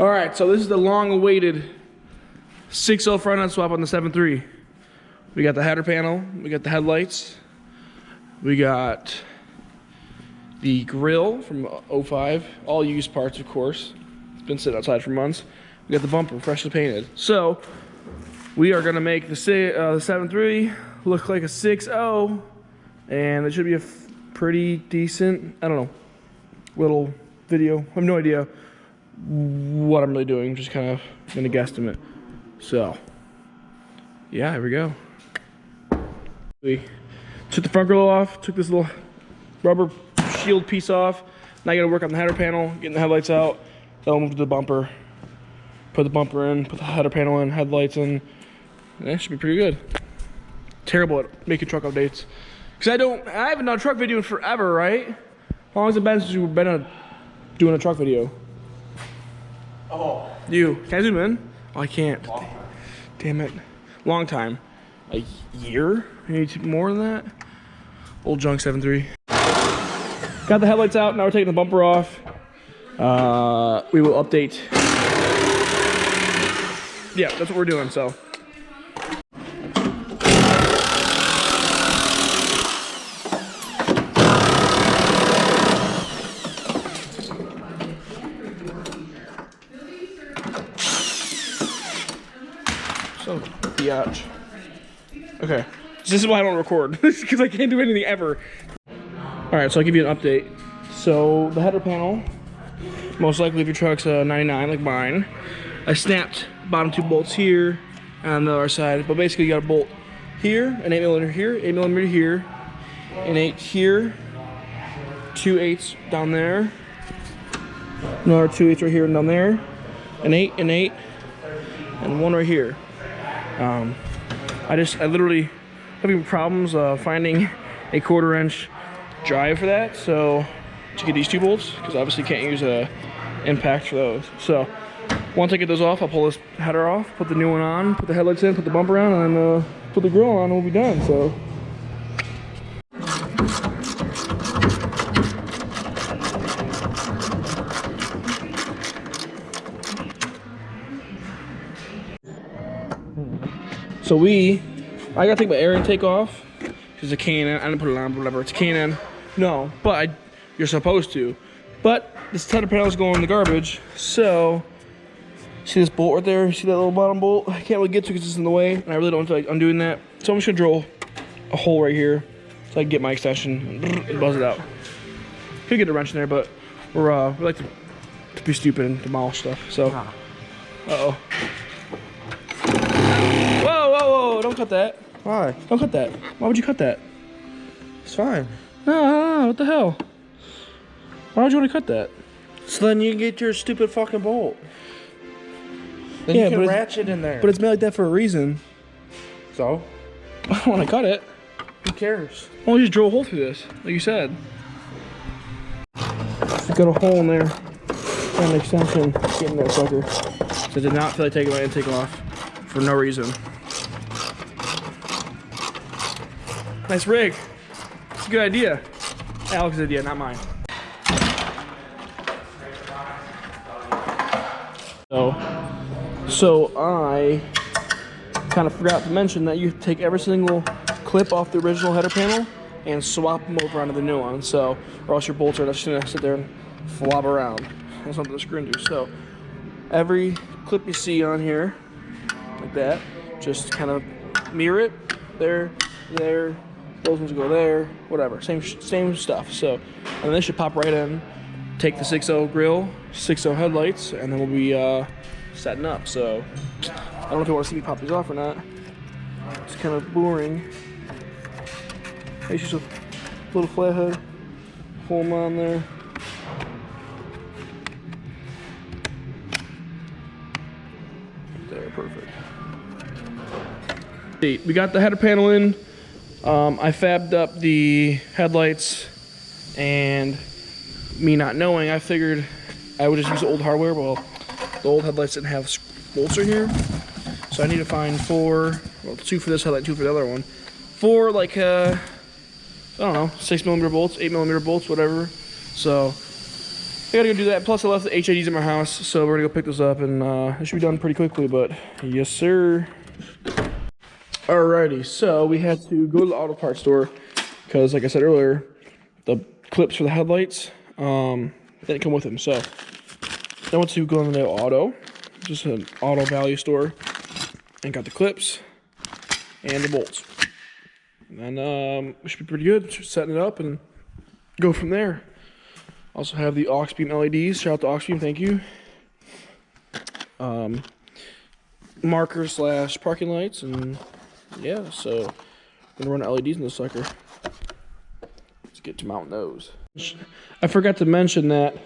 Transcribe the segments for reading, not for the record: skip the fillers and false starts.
All right, so this is the long-awaited 6.0 front end swap on the 7.3. We got the header panel, we got the headlights, we got the grill from 05, all used parts, of course. It's been sitting outside for months. We got the bumper, freshly painted. So we are gonna make the 7.3 look like a 6.0, and it should be a pretty decent, I don't know, little video. I have no idea what I'm really doing. I'm just kind of gonna guesstimate. So yeah, here we go. We took the front grill off, took this little rubber shield piece off. Now I gotta work on the header panel, getting the headlights out. Then we'll move to the bumper. Put the bumper in, put the header panel in, headlights in. And that should be pretty good. Terrible at making truck updates. Cause I haven't done a truck video in forever, right? How long has it been since you've been doing a truck video? Oh. You, can I zoom in? Oh, I can't. Damn it. Long time. A year? Maybe more than that? Old junk 7.3. Got the headlights out, now we're taking the bumper off. We will update. Yeah, that's what we're doing, so. So, biatch. Okay, so this is why I don't record, because I can't do anything ever. All right, so I'll give you an update. So the header panel, most likely if your truck's a 99 like mine, I snapped bottom 2 bolts here on the other side, but basically you got a bolt here, an 8mm here, 8mm here, an 8 here, 2 8s down there, another 2 8s right here and down there, an 8, an 8, and one right here. I literally having problems finding a 1/4 inch drive for that, so to get these 2 bolts, because obviously can't use a impact for those. So once I get those off, I'll pull this header off, put the new one on, put the headlights in, put the bumper on, and then put the grill on, and we'll be done. So. So I gotta take my air intake off, because it's a K&N, I didn't put it on, whatever, it's a K&N. No, but you're supposed to. But this header panel is going in the garbage, so, see this bolt right there? See that little bottom bolt? I can't really get to because it's in the way, and I really don't feel like undoing that. So I'm just gonna drill a hole right here, so I can get my extension and buzz it out. Could get a wrench in there, but we like to be stupid and demolish stuff, so. Uh-oh. Whoa, don't cut that. Why? Don't cut that. Why would you cut that? It's fine. No, what the hell? Why would you want to cut that? So then you can get your stupid fucking bolt. Then yeah, you can ratchet in there. But it's made like that for a reason. So? I don't want to cut it. Who cares? Why don't you just drill a hole through this, like you said? Just got a hole in there. And an extension. Get in that sucker. So I did not feel like taking my intake off for no reason. Nice rig. It's a good idea. Alex's idea, not mine. So I kind of forgot to mention that you take every single clip off the original header panel and swap them over onto the new one. So, or else your bolts are just gonna sit there and flop around. That's something to screw into. So every clip you see on here, like that, just kind of mirror it. There. Those ones go there, whatever, same stuff. So, and this should pop right in. Take the 6.0 grill, 6.0 headlights, and then we'll be setting up. So, I don't know if you want to see me pop these off or not. It's kind of boring. It's just a little flathead. Pull them on there. There, perfect. We got the header panel in. I fabbed up the headlights, and me not knowing, I figured I would just use the old hardware. Well, the old headlights didn't have bolts in here, so I need to find 4, well, 2 for this headlight, 2 for the other one. 4 like I don't know, 6mm bolts, 8mm bolts, whatever. So I gotta go do that. Plus, I left the HIDs in my house, so we're gonna go pick those up, and it should be done pretty quickly. But yes, sir. Alrighty, so we had to go to the auto parts store because, like I said earlier, the clips for the headlights didn't come with them. So I went to Glendale Auto, just an auto value store, and got the clips and the bolts. And it should be pretty good. Just setting it up and go from there. Also have the aux beam LEDs. Shout out to aux beam, thank you. Markers / parking lights, and yeah, so I'm gonna run LEDs in this sucker. Let's get to mount those. I forgot to mention that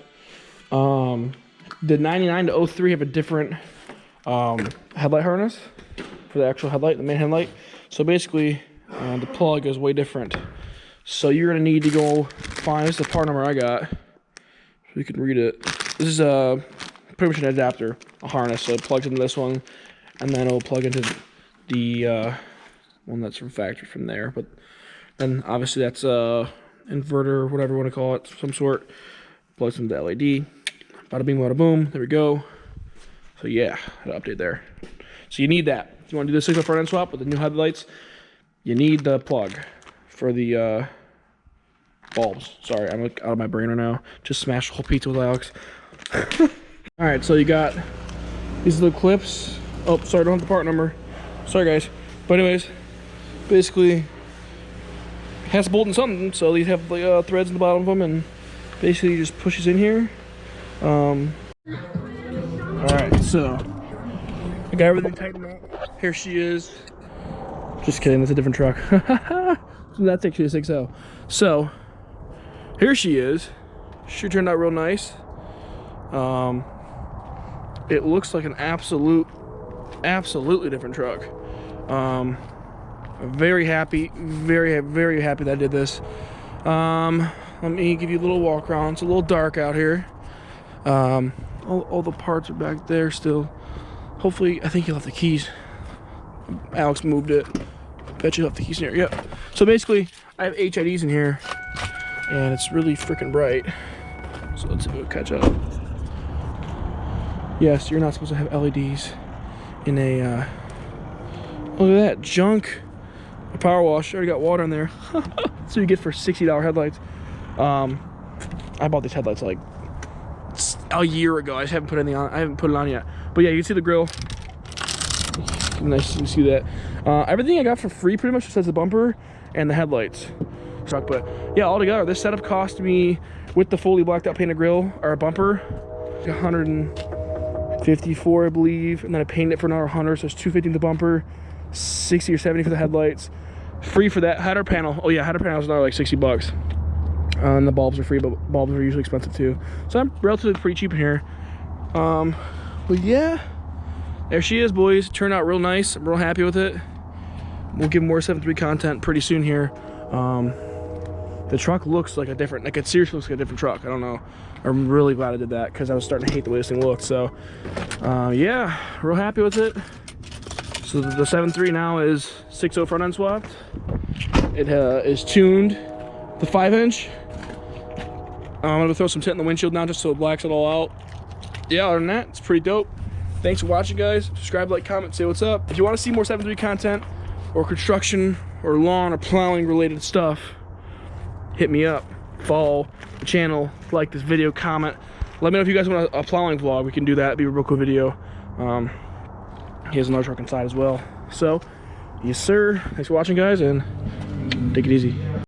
the 99 to 03 have a different headlight harness for the actual headlight, the main headlight. So basically, the plug is way different. So you're gonna need to go find, this is the part number I got, so you can read it. This is pretty much an adapter, a harness, so it plugs into this one, and then it'll plug into the one that's from factory from there. But then obviously that's inverter or whatever you want to call it, some sort. Plugs into the LED. Bada bing, bada boom. There we go. So yeah, an update there. So you need that. If you want to do the 6-0 front end swap with the new headlights, you need the plug for the bulbs. Sorry, I'm out of my brain right now. Just smashed the whole pizza with Alex. All right, so you got these little clips. Oh, sorry, don't have the part number. Sorry, guys. But anyways, basically, it has a bolt and something, so these have the threads in the bottom of them, and basically you just push these in here. All right, so I got everything tightened up. Here she is. Just kidding, that's a different truck. That's actually a 6.0. So here she is. She turned out real nice. It looks like an absolutely different truck. Very happy, very happy that I did this. Let me give you a little walk around. It's a little dark out here. All the parts are back there still. Hopefully, I think you'll have the keys. Alex moved it. Bet you left the keys in here. Yep. So basically, I have HIDs in here, and it's really freaking bright. So let's see if we'll catch up. Yes, you're not supposed to have LEDs in a. Look at that junk. A power wash. Already got water in there. So you get for $60 headlights. I bought these headlights like a year ago. I just haven't put anything on. I haven't put it on yet. But yeah, you can see the grill. Nice to see that. Everything I got for free pretty much besides the bumper and the headlights. But yeah, altogether, this setup cost me, with the fully blacked out painted grill or a bumper, $154, I believe, and then I painted it for another 100, so it's $250 the bumper, 60 or 70 for the headlights. Free for that header panel. Oh yeah, header panel is another like $60. And the bulbs are free, but bulbs are usually expensive too. So I'm relatively pretty cheap in here. But yeah, there she is, boys. Turned out real nice. I'm real happy with it. We'll give more 7.3 content pretty soon here. The truck looks like a different, like it seriously looks like a different truck. I don't know. I'm really glad I did that because I was starting to hate the way this thing looked. So yeah, real happy with it. So the 7.3 now is 6.0 front end swapped. It is tuned the 5-inch. I'm gonna throw some tint in the windshield now just so it blacks it all out. Yeah, other than that, it's pretty dope. Thanks for watching, guys. Subscribe, like, comment, say what's up. If you want to see more 7.3 content or construction or lawn or plowing related stuff, hit me up. Follow the channel, like this video, comment. Let me know if you guys want a plowing vlog. We can do that. It'd be a real cool video. He has another truck inside as well. So, yes, sir. Thanks for watching, guys, and take it easy.